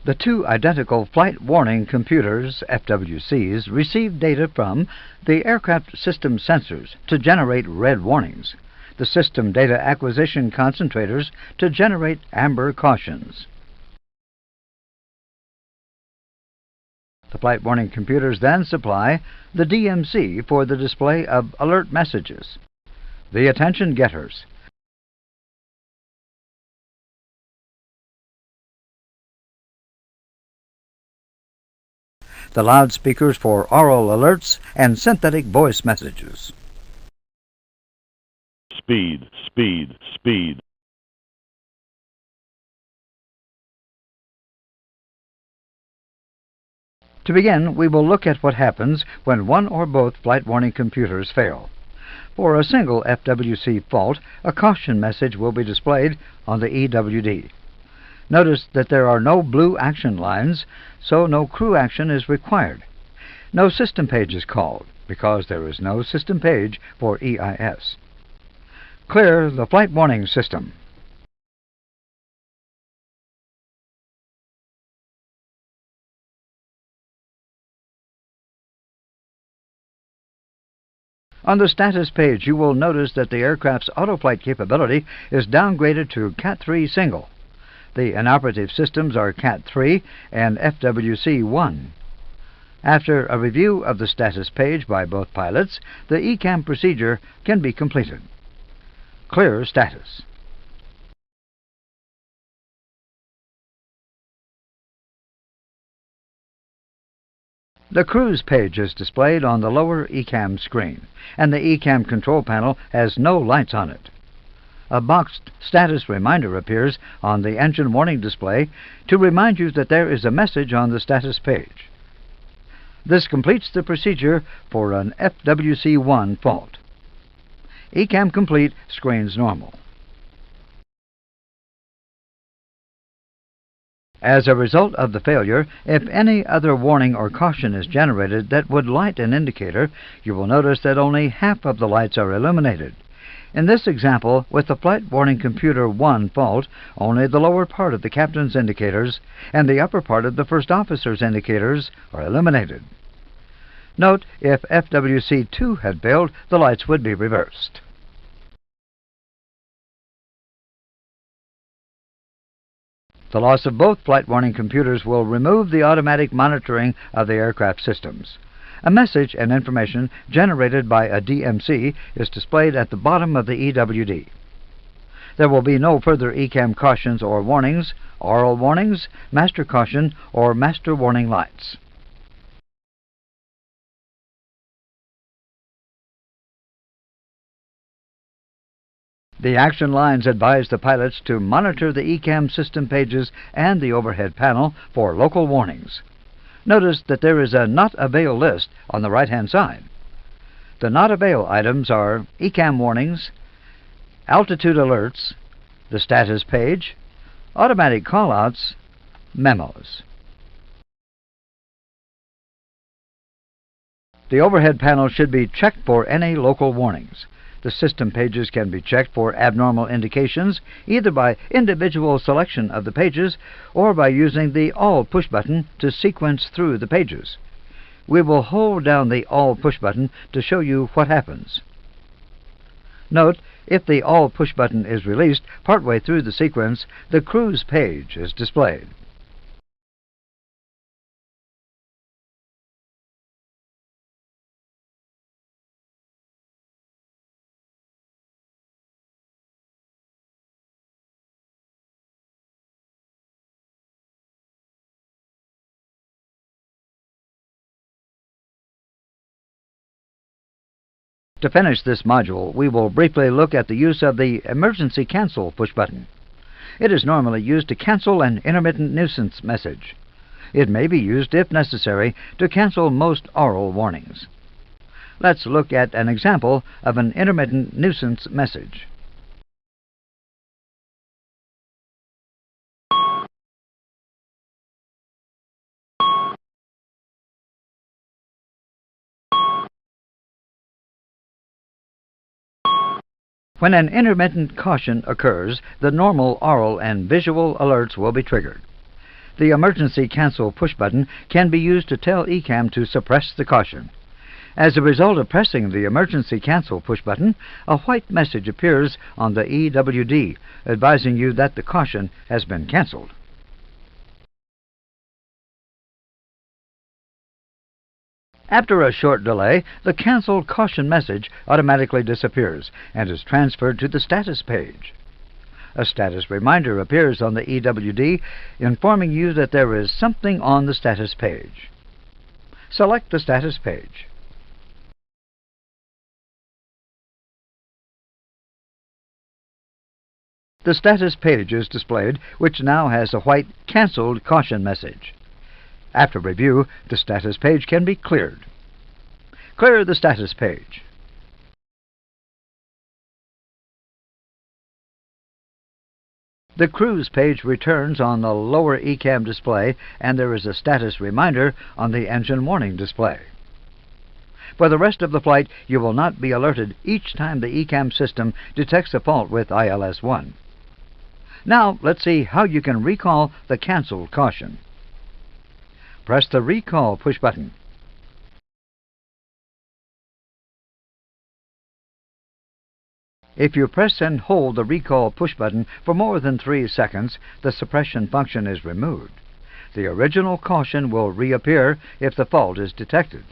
The two identical flight warning computers, FWCs, receive data from the aircraft system sensors to generate red warnings, the system data acquisition concentrators to generate amber cautions. The flight warning computers then supply the DMC for the display of alert messages, the attention getters, the loudspeakers for oral alerts and synthetic voice messages. Speed, speed, speed. To begin, we will look at what happens when one or both flight warning computers fail. For a single FWC fault, a caution message will be displayed on the EWD. Notice that there are no blue action lines, so no crew action is required. No system page is called, because there is no system page for EIS. Clear the flight warning system. On the status page, you will notice that the aircraft's autoflight capability is downgraded to Cat 3 single. The inoperative systems are Cat 3 and FWC 1. After a review of the status page by both pilots, the ECAM procedure can be completed. Clear status. The cruise page is displayed on the lower ECAM screen, and the ECAM control panel has no lights on it. A boxed status reminder appears on the engine warning display to remind you that there is a message on the status page. This completes the procedure for an FWC-1 fault. ECAM complete screens normal. As a result of the failure, if any other warning or caution is generated that would light an indicator, you will notice that only half of the lights are illuminated. In this example, with the Flight Warning Computer 1 fault, only the lower part of the captain's indicators and the upper part of the first officer's indicators are illuminated. Note, if FWC-2 had failed, the lights would be reversed. The loss of both flight warning computers will remove the automatic monitoring of the aircraft systems. A message and information generated by a DMC is displayed at the bottom of the EWD. There will be no further ECAM cautions or warnings, oral warnings, master caution, or master warning lights. The action lines advise the pilots to monitor the ECAM system pages and the overhead panel for local warnings. Notice that there is a Not Avail list on the right-hand side. The Not Avail items are ECAM warnings, altitude alerts, the status page, automatic callouts, memos. The overhead panel should be checked for any local warnings. The system pages can be checked for abnormal indications either by individual selection of the pages or by using the All push button to sequence through the pages. We will hold down the All push button to show you what happens. Note, if the All push button is released partway through the sequence, the cruise page is displayed. To finish this module, we will briefly look at the use of the Emergency Cancel push button. It is normally used to cancel an intermittent nuisance message. It may be used, if necessary, to cancel most oral warnings. Let's look at an example of an intermittent nuisance message. When an intermittent caution occurs, the normal oral and visual alerts will be triggered. The emergency cancel push button can be used to tell ECAM to suppress the caution. As a result of pressing the emergency cancel push button, a white message appears on the EWD advising you that the caution has been canceled. After a short delay, the canceled caution message automatically disappears and is transferred to the status page. A status reminder appears on the EWD informing you that there is something on the status page. Select the status page. The status page is displayed, which now has a white canceled caution message. After review, the status page can be cleared. Clear the status page. The cruise page returns on the lower ECAM display, and there is a status reminder on the engine warning display. For the rest of the flight, you will not be alerted each time the ECAM system detects a fault with ILS-1. Now, let's see how you can recall the canceled caution. Press the Recall push button. If you press and hold the Recall push button for more than 3 seconds, the suppression function is removed. The original caution will reappear if the fault is detected.